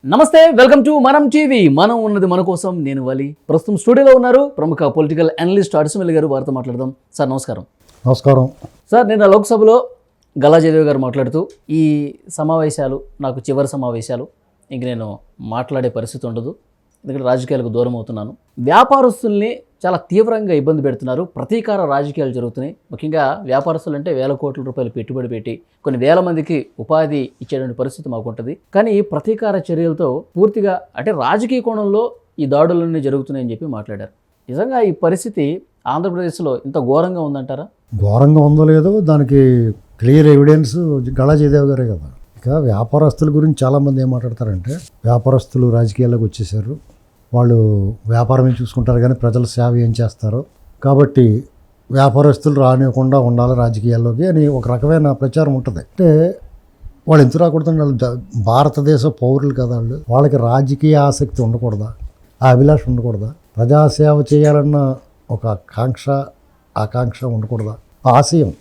నమస్తే, welcome to మనం TV. మనం ఉన్నది మన కోసం. నేను వలి. ప్రస్తుతం స్టూడియోలో ఉన్నారు ప్రముఖ పొలిటికల్ అనలిస్ట్ అడిసిమల్లి గారు. వారితో మాట్లాడదాం. సార్ నమస్కారం. నమస్కారం సార్, నిన్న లోక్సభలో గల్లా జయదేవ్ గారు మాట్లాడుతూ ఈ సమావేశాలు నాకు చివరి సమావేశాలు, ఇంక నేను మాట్లాడే పరిస్థితి ఉండదు, ఎందుకంటే రాజకీయాలకు దూరం అవుతున్నాను, వ్యాపారస్తుల్ని చాలా తీవ్రంగా ఇబ్బంది పెడుతున్నారు, ప్రతీకార రాజకీయాలు జరుగుతున్నాయి, ముఖ్యంగా వ్యాపారస్తులు అంటే వేల కోట్ల రూపాయలు పెట్టుబడి పెట్టి కొన్ని వేల మందికి ఉపాధి ఇచ్చేటువంటి పరిస్థితి మాకు ఉంటుంది, కానీ ఈ ప్రతీకార చర్యలతో పూర్తిగా అంటే రాజకీయ కోణంలో ఈ దాడులన్నీ జరుగుతున్నాయని చెప్పి మాట్లాడారు. నిజంగా ఈ పరిస్థితి ఆంధ్రప్రదేశ్లో ఇంత ఘోరంగా ఉందంటారా? ఘోరంగా ఉందో లేదో దానికి క్లియర్ ఎవిడెన్స్ గల్లా జయదేవ్ గారే కదా. ఇక వ్యాపారస్తుల గురించి చాలామంది ఏం మాట్లాడతారంటే, వ్యాపారస్తులు రాజకీయాల్లోకి వచ్చేసారు, వాళ్ళు వ్యాపారమే చూసుకుంటారు కానీ ప్రజల సేవ ఏం చేస్తారు, కాబట్టి వ్యాపారస్తులు రానివ్వకుండా ఉండాలి రాజకీయాల్లోకి అని ఒక రకమైన ప్రచారం ఉంటుంది. అంటే వాళ్ళు ఎంత రాకూడదండి, వాళ్ళు భారతదేశ పౌరులు కదా, వాళ్ళకి రాజకీయ ఆసక్తి ఉండకూడదా, ఆ అభిలాష ఉండకూడదా, ప్రజాసేవ చేయాలన్న ఒక ఆకాంక్ష ఉండకూడదా, ఆశయం.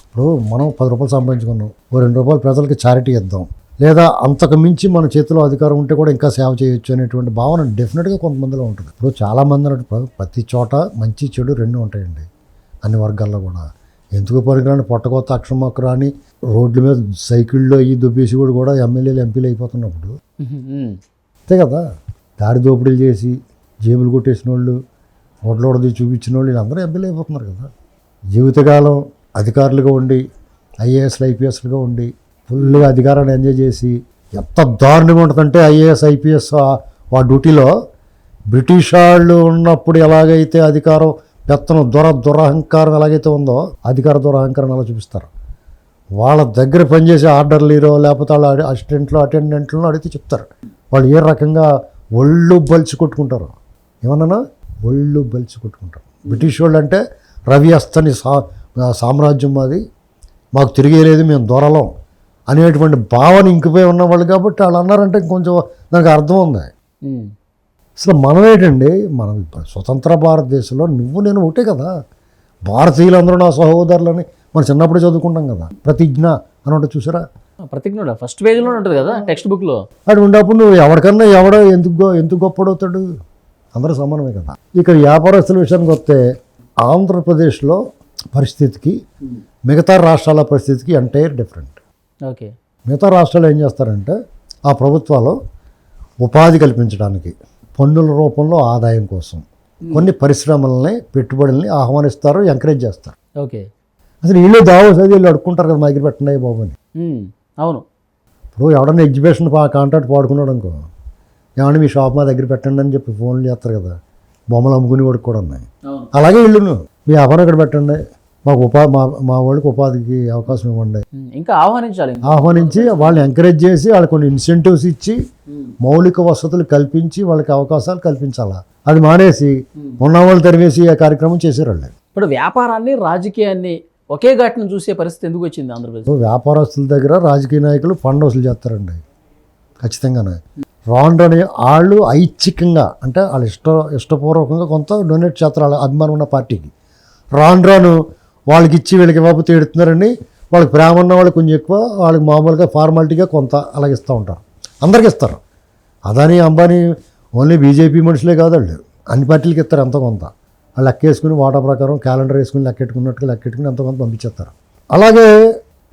ఇప్పుడు మనం 10 రూపాయలు సంపాదించుకున్నాం, ఓ 2 రూపాయలు ప్రజలకి చారిటీ ఇద్దాం, లేదా అంతకు మించి మన చేతిలో అధికారం ఉంటే కూడా ఇంకా సేవ చేయొచ్చు అనేటువంటి భావన డెఫినెట్గా కొంతమందిలో ఉంటుంది. ఇప్పుడు చాలామంది అన్నట్టు ప్రతి చోట మంచి చెడు రెండు ఉంటాయండి, అన్ని వర్గాల్లో కూడా. ఎందుకు పనికిరాని పొట్టకొత్త అక్షమొక్క రాని రోడ్ల మీద సైకిల్లో ఈ దుబ్బేసి కూడా ఎమ్మెల్యేలు ఎంపీలు అయిపోతున్నప్పుడు అంతే కదా. దారి దోపిడీలు చేసి జేబులు కొట్టేసిన వాళ్ళు, రోడ్లోడది చూపించిన వాళ్ళు వీళ్ళందరూ ఎంపీలు అయిపోతున్నారు కదా. జీవితకాలం అధికారులుగా ఉండి ఐఏఎస్లు ఐపీఎస్లుగా ఉండి ఫుల్గా అధికారాన్ని ఎంజాయ్ చేసి ఎంత దారుణంగా ఉంటుందంటే, ఐఏఎస్ ఐపీఎస్ ఆ డ్యూటీలో బ్రిటిష్ వాళ్ళు ఉన్నప్పుడు ఎలాగైతే అధికారం పెత్తనం దురహంకారం ఎలాగైతే ఉందో, అధికార దురహంకారం అలా చూపిస్తారు. వాళ్ళ దగ్గర పనిచేసే ఆర్డర్లీరో లేకపోతే వాళ్ళ అటెండెంట్లను అడిగితే చెప్తారు వాళ్ళు ఏ రకంగా ఒళ్ళు బలిచి కొట్టుకుంటారు. ఏమన్నా ఒళ్ళు బలిచి కొట్టుకుంటారు. బ్రిటిష్ వాళ్ళు అంటే రవి అస్తని సామ్రాజ్యం అది, మాకు తిరిగేలేదు, మేము దొరలం అనేటువంటి భావన ఇంకిపోయి ఉన్నవాళ్ళు కాబట్టి వాళ్ళు అన్నారంటే కొంచెం నాకు అర్థం ఉంది. అసలు మనం ఏంటండి, మనం స్వతంత్ర భారతదేశంలో నువ్వు నేను ఒకటే కదా, భారతీయులందరూ నా సహోదరులని మనం చిన్నప్పుడు చదువుకుంటాం కదా. ప్రతిజ్ఞ అని ఉంటుంది చూసారా, ప్రతిజ్ఞ ఫస్ట్ పేజీలో ఉంటుంది కదా టెక్స్ట్ బుక్లో. అది ఉండేప్పుడు నువ్వు ఎవరికన్నా ఎందుకు గొప్పడవుతాడు, అందరూ సమానమే కదా. ఇక వ్యాపారస్తుల విషయానికి వస్తే ఆంధ్రప్రదేశ్లో పరిస్థితికి మిగతా రాష్ట్రాల పరిస్థితికి ఎంటైర్ డిఫరెంట్. ఓకే. మిగతా రాష్ట్రాలు ఏం చేస్తారంటే, ఆ ప్రభుత్వాలు ఉపాధి కల్పించడానికి పన్నుల రూపంలో ఆదాయం కోసం కొన్ని పరిశ్రమలని పెట్టుబడుల్ని ఆహ్వానిస్తారు, ఎంకరేజ్ చేస్తారు. ఓకే. అసలు వీళ్ళు వీళ్ళు అడుక్కుంటారు కదా, మా దగ్గర పెట్టండి బాబు అని. అవును. ఇప్పుడు ఎవడన్నా ఎగ్జిబిషన్ కాంట్రాక్ట్ పాడుకున్నాడు అనుకో, ఏమన్నా మీ షాప్ మా దగ్గర పెట్టండి అని చెప్పి ఫోన్లు చేస్తారు కదా, బొమ్మలు అమ్ముకుని వాడికి కూడా ఉన్నాయి. అలాగే వీళ్ళును మీ వ్యాపారం ఇక్కడ పెట్టండి, మాకు మా వాళ్ళకి ఉపాధికి అవకాశం ఇవ్వండి, ఇంకా ఆహ్వానించి వాళ్ళని ఎంకరేజ్ చేసి వాళ్ళకి కొన్ని ఇన్సెంటివ్స్ ఇచ్చి మౌలిక వసతులు కల్పించి వాళ్ళకి అవకాశాలు కల్పించాలా. అది మానేసి ఉన్న వాళ్ళు తరివేసి ఆ కార్యక్రమం చేశారు వాళ్ళు. ఇప్పుడు వ్యాపారాన్ని రాజకీయాన్ని ఒకే ఘటన చూసే పరిస్థితి ఎందుకు వచ్చింది ఆంధ్రప్రదేశ్? వ్యాపారస్తుల దగ్గర రాజకీయ నాయకులు ఫండ్ వసూలు చేస్తారండి ఖచ్చితంగానే. రాండ్రని వాళ్ళు ఐచ్ఛికంగా అంటే వాళ్ళు ఇష్టపూర్వకంగా కొంత డొనేట్ చేస్తారు వాళ్ళ అభిమానం ఉన్న పార్టీకి. రాను వాళ్ళకి ఇచ్చి వీళ్ళకి ఇవ్వకపోతే ఎడుతున్నారని వాళ్ళకి ప్రేమ ఉన్న వాళ్ళకి కొంచెం ఎక్కువ, వాళ్ళకి మామూలుగా ఫార్మాలిటీగా కొంత అలాగే ఇస్తూ ఉంటారు. అందరికి ఇస్తారు. అదాని అంబానీ ఓన్లీ బీజేపీ మనుషులే కాదు, వాళ్ళు అన్ని పార్టీలకి ఇస్తారు ఎంతో కొంత. వాళ్ళు లెక్కేసుకుని వాటా ప్రకారం క్యాలెండర్ వేసుకుని లెక్కెట్టుకుని ఎంతో కొంత పంపించేస్తారు. అలాగే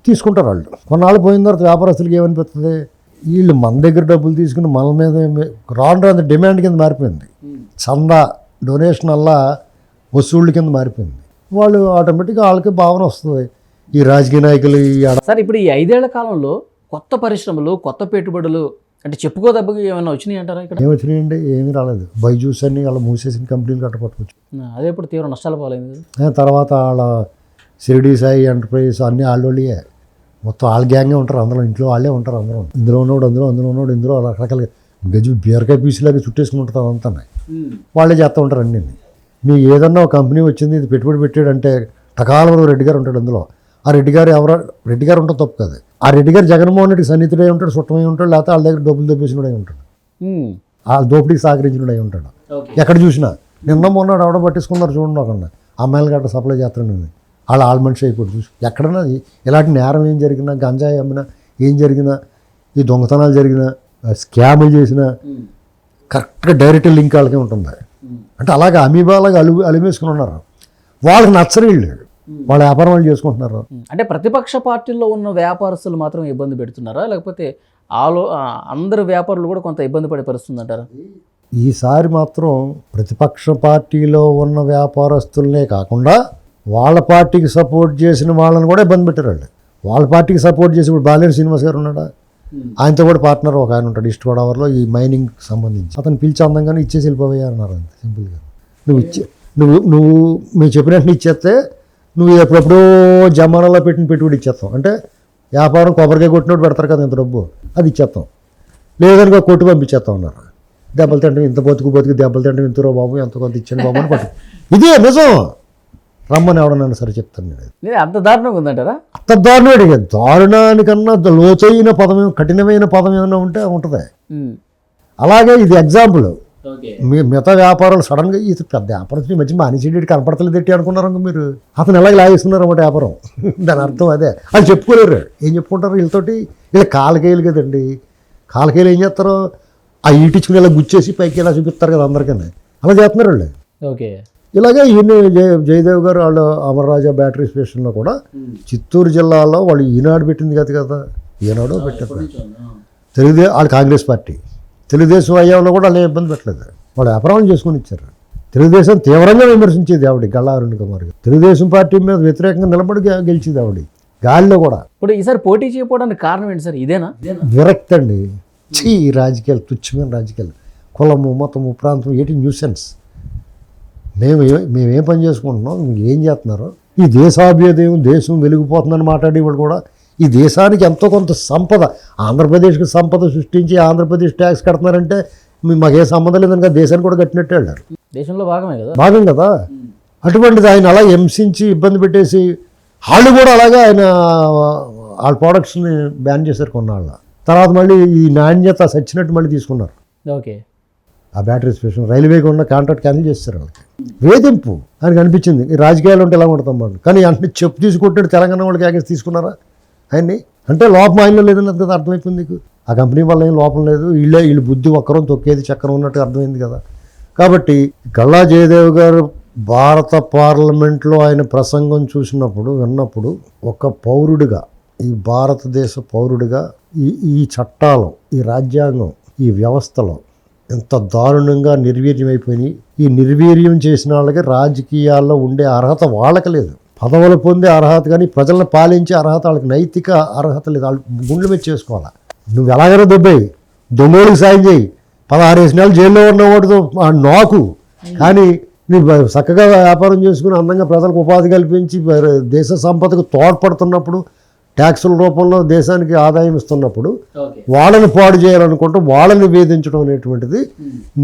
తీసుకుంటారు వాళ్ళు. కొన్నాళ్ళు పోయిన తర్వాత వ్యాపారస్తులకి ఏమనిపిస్తుంది, వీళ్ళు మన దగ్గర డబ్బులు తీసుకుని మన మీద రాను డిమాండ్ కింద మారిపోయింది. చందా డొనేషన్ వల్ల వసూళ్ళ కింద మారిపోయింది. వాళ్ళు ఆటోమేటిక్గా వాళ్ళకి భావన వస్తుంది ఈ రాజకీయ నాయకులు. సార్, ఇప్పుడు ఈ 5 ఏళ్ల కాలంలో కొత్త పరిశ్రమలు, కొత్త పెట్టుబడులు అంటే చెప్పుకోదగ్గ ఏమైనా వచ్చినాయి అంటారా? ఇక్కడ ఏమొచ్చినాయండి, ఏమీ రాలేదు. బైజూస్ అని వాళ్ళ మూసేసిన కంపెనీలు కట్టపట్టుకోవచ్చు. అదే ఇప్పుడు తీవ్ర నష్టాలు పాలైంది. తర్వాత వాళ్ళ షిరిడి సాయి ఎంటర్ప్రైజెస్ అన్నీ వాళ్ళే మొత్తం వాళ్ళ గ్యాంగే ఉంటారు, అందులో ఇంట్లో వాళ్ళే ఉంటారు. అందరూ ఇందులో ఉన్నాడు ఇందులో రకరకాల బీరకాయ పీసులాగా చుట్టేసుకుని ఉంటుంది, అదంతా వాళ్ళే చేస్తూ ఉంటారు అన్నీ. మీకు ఏదన్నా ఒక కంపెనీ వచ్చింది, ఇది పెట్టుబడి పెట్టాడంటే టకాలంలో రెడ్డి గారు ఉంటాడు అందులో. ఆ రెడ్డి గారు ఉంటాడు తప్పు కాదు. ఆ రెడ్డి గారు జగన్మోహన్ రెడ్డికి సన్నిహితుడై ఉంటాడు, చుట్టమై ఉంటాడు, లేకపోతే వాళ్ళ దగ్గర డబ్బులు దొబ్బేసినడై ఉంటాడు, వాళ్ళ దోపిడీకి సహకరించినడై ఉంటాడు. ఎక్కడ చూసినా నిన్న మొన్న ఎవడో పట్టించుకున్నారు చూడండి, ఒకన్నా అమ్మాయిలు గట్ట సప్లై చేస్తాను వాళ్ళ మనిషి అయిపోయి చూసి. ఎక్కడన్నా ఇలాంటి నేరం ఏం జరిగినా, గంజాయి అమ్మినా, ఏం జరిగినా, ఈ దొంగతనాలు జరిగినా స్కామ్లు చేసిన కరెక్ట్గా డైరెక్ట్ లింక్ వాళ్ళకే ఉంటుంది. అంటే అలాగే అమీబాలాగా అలిమేసుకుని ఉన్నారు. వాళ్ళకి నచ్చరు వీళ్ళు, వాళ్ళ వ్యాపారం వాళ్ళు చేసుకుంటున్నారు. అంటే ప్రతిపక్ష పార్టీల్లో ఉన్న వ్యాపారస్తులు మాత్రం ఇబ్బంది పెడుతున్నారా, లేకపోతే అందరు వ్యాపారులు కూడా కొంత ఇబ్బంది పడే పరిస్థితుంది అంటారా? ఈసారి మాత్రం ప్రతిపక్ష పార్టీలో ఉన్న వ్యాపారస్తులనే కాకుండా వాళ్ళ పార్టీకి సపోర్ట్ చేసిన వాళ్ళని కూడా ఇబ్బంది పెట్టారు వాళ్ళు. వాళ్ళ పార్టీకి సపోర్ట్ చేసి ఇప్పుడు బాలేరు శ్రీనివాస్ గారు ఉన్నాడా, ఆయనతో కూడా పార్ట్నర్ ఒక ఆయన ఉంటాడు ఈస్ట్ గోదావరిలో ఈ మైనింగ్ సంబంధించి. అతను పిలిచి అందంగానే ఇచ్చేసి వెళ్ళిపోయా అన్నారు అంతే సింపుల్గా. నువ్వు మేము చెప్పినట్టు ఇచ్చేస్తే నువ్వు ఎప్పుడెప్పుడో జమానాలో పెట్టిన పెట్టుబడి ఇచ్చేస్తాం. అంటే వ్యాపారం కొబ్బరికాయ కొట్టినట్టు పెడతారు కదా ఇంత డబ్బు, అది ఇచ్చేస్తాం. లేదనుకో కొట్టు పంపించేస్తాం అన్నారు. దెబ్బలు తింటాం, ఇంత బతుకు దెబ్బలు తింటాం, ఇంతరో బాబు ఎంత కొంత ఇచ్చాను బాబు అని పట్టు. ఇదే నిజం. రమ్మని ఎవడన్నా సరే చెప్తాను నేను. అంత దారుణంగా ఉందంటారా? అంత దారుణం. దారుణానికన్నా లోతైన పదం, కఠినమైన పదం ఏమైనా ఉంటే ఉంటుంది. అలాగే ఇది ఎగ్జాంపుల్. మిగతా వ్యాపారాలు సడన్గా ఇది పెద్ద వ్యాపారం ఈ మధ్య మానేసేటి కనపడతలేదు ఎట్టి అనుకున్నారు మీరు. అతను ఎలాగ లాగేస్తున్నారు అన్నమాట వ్యాపారం. దాని అర్థం అదే. అది చెప్పుకోలేరు. ఏం చెప్పుకుంటారు వీళ్ళతోటి? వీళ్ళ కాలకేయలు కదండి. కాలకేయలు ఏం చేస్తారు? ఆ ఈటిచ్చుకుని ఇలా గుచ్చేసి పైకి ఇలా చూపిస్తారు కదా అందరికీ. అలా చేస్తున్నారు వాళ్ళు. ఓకే. ఇలాగే ఈయన జయదేవ్ గారు వాళ్ళు అమరరాజా బ్యాటరీ స్టేషన్లో కూడా చిత్తూరు జిల్లాలో వాళ్ళు ఈనాడు పెట్టింది కదా, ఈనాడు పెట్టారు. వాళ్ళు కాంగ్రెస్ పార్టీ, తెలుగుదేశం అయ్యేవాళ్ళు కూడా అలా ఇబ్బంది పెట్టలేదు. వాళ్ళు వ్యాపారం చేసుకుని ఇచ్చారు. తెలుగుదేశం తీవ్రంగా విమర్శించేది ఆవిడ గల్లా అరుణ్ కుమార్ గారు. తెలుగుదేశం పార్టీ మీద వ్యతిరేకంగా నిలబడి గెలిచేది ఆవిడ గాలిలో కూడా. ఇప్పుడు ఈసారి పోటీ చేయకపోవడానికి కారణం ఏంటి సార్? ఇదేనా? విరక్తి అండి. ఈ రాజకీయాలు తుచ్చమైన రాజకీయాలు, కులము మతము ప్రాంతం ఏంటి న్యూసెన్స్. మేమేం పని చేసుకుంటున్నాం, ఏం చేస్తున్నారు? ఈ దేశాభ్యుదయం, దేశం వెలిగిపోతుందని మాట్లాడేవాళ్ళు కూడా ఈ దేశానికి ఎంతో కొంత సంపద, ఆంధ్రప్రదేశ్కి సంపద సృష్టించి ఆంధ్రప్రదేశ్ ట్యాక్స్ కడుతున్నారంటే మాకే సంబంధం లేదని కదా దేశాన్ని కూడా కట్టినట్టే వెళ్ళారు. దేశంలో భాగమే కదా, భాగం కదా. అటువంటిది ఆయన అలా హింసించి ఇబ్బంది పెట్టేసి వాళ్ళు కూడా అలాగే ఆయన వాళ్ళ ప్రోడక్ట్స్ని బ్యాన్ చేశారు కొన్నాళ్ళ తర్వాత. మళ్ళీ ఈ నాణ్యత సచ్చినట్టు మళ్ళీ తీసుకున్నారు. ఓకే. ఆ బ్యాటరీ స్టేషన్ రైల్వేకి ఉన్న కాంట్రాక్ట్ క్యాన్సిల్ చేస్తారు వాళ్ళకి. వేధింపు ఆయనకు అనిపించింది. ఈ రాజకీయాలు ఉంటే ఎలా ఉంటాం వాళ్ళు. కానీ అంటే చెప్పు తీసుకుంటే తెలంగాణ వాళ్ళకి యాగేసి తీసుకున్నారా ఆయన్ని? అంటే లోపం ఆయనలో లేదన్నది కదా అర్థమైపోయింది నీకు. ఆ కంపెనీ వల్ల ఏం లోపం లేదు, వీళ్ళు బుద్ధి ఒక్కరం తొక్కేది చక్రం ఉన్నట్టు అర్థమైంది కదా. కాబట్టి గల్లా జయదేవ్ గారు భారత పార్లమెంట్లో ఆయన ప్రసంగం చూసినప్పుడు విన్నప్పుడు ఒక పౌరుడిగా, ఈ భారతదేశ పౌరుడిగా ఈ చట్టాలు, ఈ రాజ్యాంగం, ఈ వ్యవస్థలో ఎంత దారుణంగా నిర్వీర్యమైపోయినాయి. ఈ నిర్వీర్యం చేసిన వాళ్ళకి రాజకీయాల్లో ఉండే అర్హత వాళ్ళకి లేదు. పదవులు పొందే అర్హత కానీ ప్రజలను పాలించే అర్హత వాళ్ళకి, నైతిక అర్హత లేదు. వాళ్ళు గుండెల మీద చేసుకోవాలా. నువ్వు ఎలాగైనా దొబ్బాయి, దొంగోళ్ళకి సాయం చేయి, 16 నెలలు జైల్లో ఉన్నవాడితో నాకు. కానీ నువ్వు చక్కగా వ్యాపారం చేసుకుని అందంగా ప్రజలకు ఉపాధి కల్పించి దేశ సంపదకు తోడ్పడుతున్నప్పుడు, ట్యాక్సుల రూపంలో దేశానికి ఆదాయం ఇస్తున్నప్పుడు వాళ్ళని పాడు చేయాలనుకుంటే వాళ్ళని వేధించడం అనేటువంటిది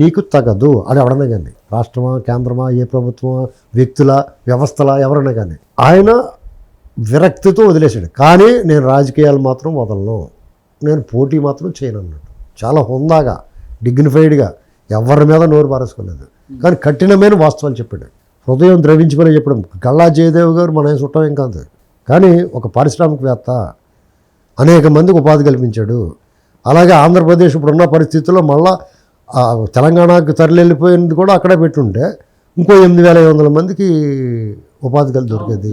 నీకు తగదు. అది ఎవడన్నా కానీ, రాష్ట్రమా కేంద్రమా ఏ ప్రభుత్వమా వ్యక్తుల వ్యవస్థల ఎవరైనా కానీ. ఆయన విరక్తితో వదిలేసాడు. కానీ నేను రాజకీయాలు మాత్రం వదలను, నేను పోటీ మాత్రం చేయను అన్నాడు. చాలా హుందాగా, డిగ్నిఫైడ్గా, ఎవరి మీద నోరు పారేసుకోలేదు. కానీ కఠినమైన వాస్తవాలు చెప్పాడు. హృదయం ద్రవించుకొని చెప్పడం. గల్లా జయదేవ్ గారు మన చుట్టం ఏం కాదు, కానీ ఒక పారిశ్రామికవేత్త, అనేక మందికి ఉపాధి కల్పించాడు. అలాగే ఆంధ్రప్రదేశ్ ఇప్పుడున్న పరిస్థితుల్లో మళ్ళా తెలంగాణకు తరలిపోయింది కూడా అక్కడే పెట్టుంటే ఇంకో 8,500 మందికి ఉపాధి దొరికేది.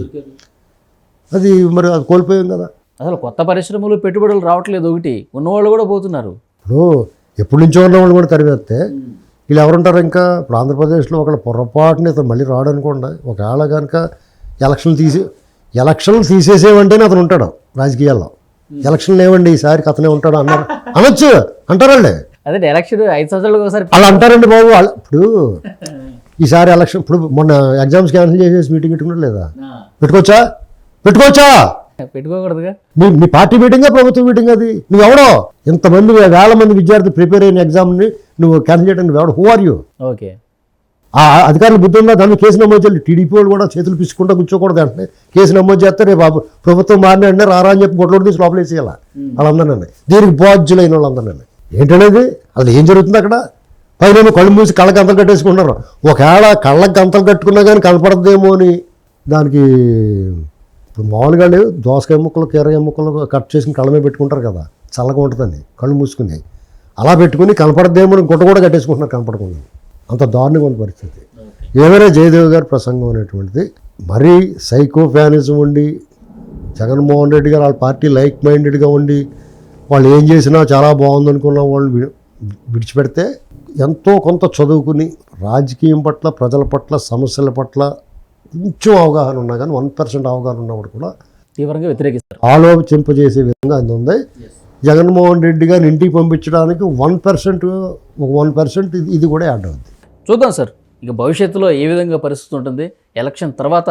అది మరి అది కోల్పోయాం కదా. అసలు కొత్త పరిశ్రమలు పెట్టుబడులు రావట్లేదు, ఒకటి ఉన్నవాళ్ళు కూడా పోతున్నారు. ఇప్పుడు ఎప్పటి నుంచో ఉన్నవాళ్ళు కూడా తరివేస్తే వీళ్ళు ఎవరుంటారు ఇంకా? ఇప్పుడు ఆంధ్రప్రదేశ్లో ఒకళ్ళ పొరపాటుని ఇతను మళ్ళీ రాడు అనుకోండి. ఒకవేళ కనుక ఎలక్షన్లు తీసేసేవంటేనే అతను ఉంటాడు రాజకీయాల్లో. ఎలక్షన్లు ఏవండి ఈసారికి అతనే ఉంటాడు అన్నారు అనొచ్చు, అంటారండి. అదే ఎలక్షన్ 5 సంవత్సరాలకు ఒకసారి అలా అంటారండి బాబు. ఇప్పుడు ఈసారి ఎలక్షన్, ఇప్పుడు మొన్న ఎగ్జామ్స్ క్యాన్సిల్ చేసేసి మీటింగ్ పెట్టుకున్నట్టు లేదా? పెట్టుకోవచ్చా? పెట్టుకోకూడదుగా. నీ పార్టీ మీటింగా ప్రభుత్వ మీటింగ్ అది? నువ్వు ఎవడో? ఇంతమంది 1000 మంది విద్యార్థులు ప్రిపేర్ అయిన ఎగ్జామ్ని నువ్వు క్యాన్సిల్ చేయడానికి ఎవడు? Who are you? ఓకే. ఆ అధికారులు బుద్ధి ఉందా? దాన్ని కేసు నమోదు చేయాలి. టీడీపీ వాళ్ళు కూడా చేతులు పిసుకుంటా కూర్చోకూడదు. అంటే కేసు నమోదు చేస్తే రేపు బాబు ప్రభుత్వం మారిన అంటే రారా అని చెప్పి గొడ్లోడు తీసి లోపలేసేయాల వాళ్ళందరినీ. దీనికి బాధ్యులైన వాళ్ళందరినీ. ఏంటనేది అసలు ఏం జరుగుతుంది అక్కడ? పైన కళ్ళు మూసి కళ్ళకి గంతలు కట్టేసుకుంటున్నారు. ఒకవేళ కళ్ళకి గంతలు కట్టుకున్నా కానీ కనపడదేమో అని దానికి. ఇప్పుడు మామూలుగా దోసకాయ ముక్కలు, కీరకాయ ముక్కలు కట్ చేసుకుని కళ్ళ మీద పెట్టుకుంటారు కదా, చల్లగా ఉంటుందని కళ్ళు మూసుకుని. అలా పెట్టుకుని కనపడదేమో గుట్ట కూడా కట్టేసుకుంటున్నారు కనపడకుండా. అంత దారుణంగా ఉన్న పరిస్థితి. ఏమైనా జయదేవ్ గారి ప్రసంగం అనేటువంటిది మరీ సైకో ఫ్యానిజం ఉండి, జగన్మోహన్ రెడ్డి గారు వాళ్ళ పార్టీ లైక్ మైండెడ్గా ఉండి వాళ్ళు ఏం చేసినా చాలా బాగుందనుకున్న వాళ్ళు విడిచిపెడితే, ఎంతో కొంత చదువుకుని రాజకీయం పట్ల, ప్రజల పట్ల, సమస్యల పట్ల కొంచెం అవగాహన ఉన్నా కానీ 1% అవగాహన ఉన్నవాడు కూడా తీవ్రంగా వ్యతిరేకిస్తారు. ఆలోచింపజేసే విధంగా అది ఉంది. జగన్మోహన్ రెడ్డి గారిని ఇంటికి పంపించడానికి 1% ఇది కూడా యాడ్ అవుతుంది. చూద్దాం సార్, ఇక భవిష్యత్తులో ఏ విధంగా పరిస్థితి ఉంటుంది, ఎలక్షన్ తర్వాత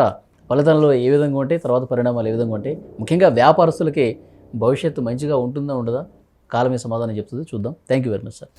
ఫలితాల్లో ఏ విధంగా ఉంటాయి, తర్వాత పరిణామాలు ఏ విధంగా ఉంటాయి, ముఖ్యంగా వ్యాపారస్తులకి భవిష్యత్తు మంచిగా ఉంటుందా ఉండదా కాలమే సమాధానం చెప్తుంది. చూద్దాం. Thank you very much sir.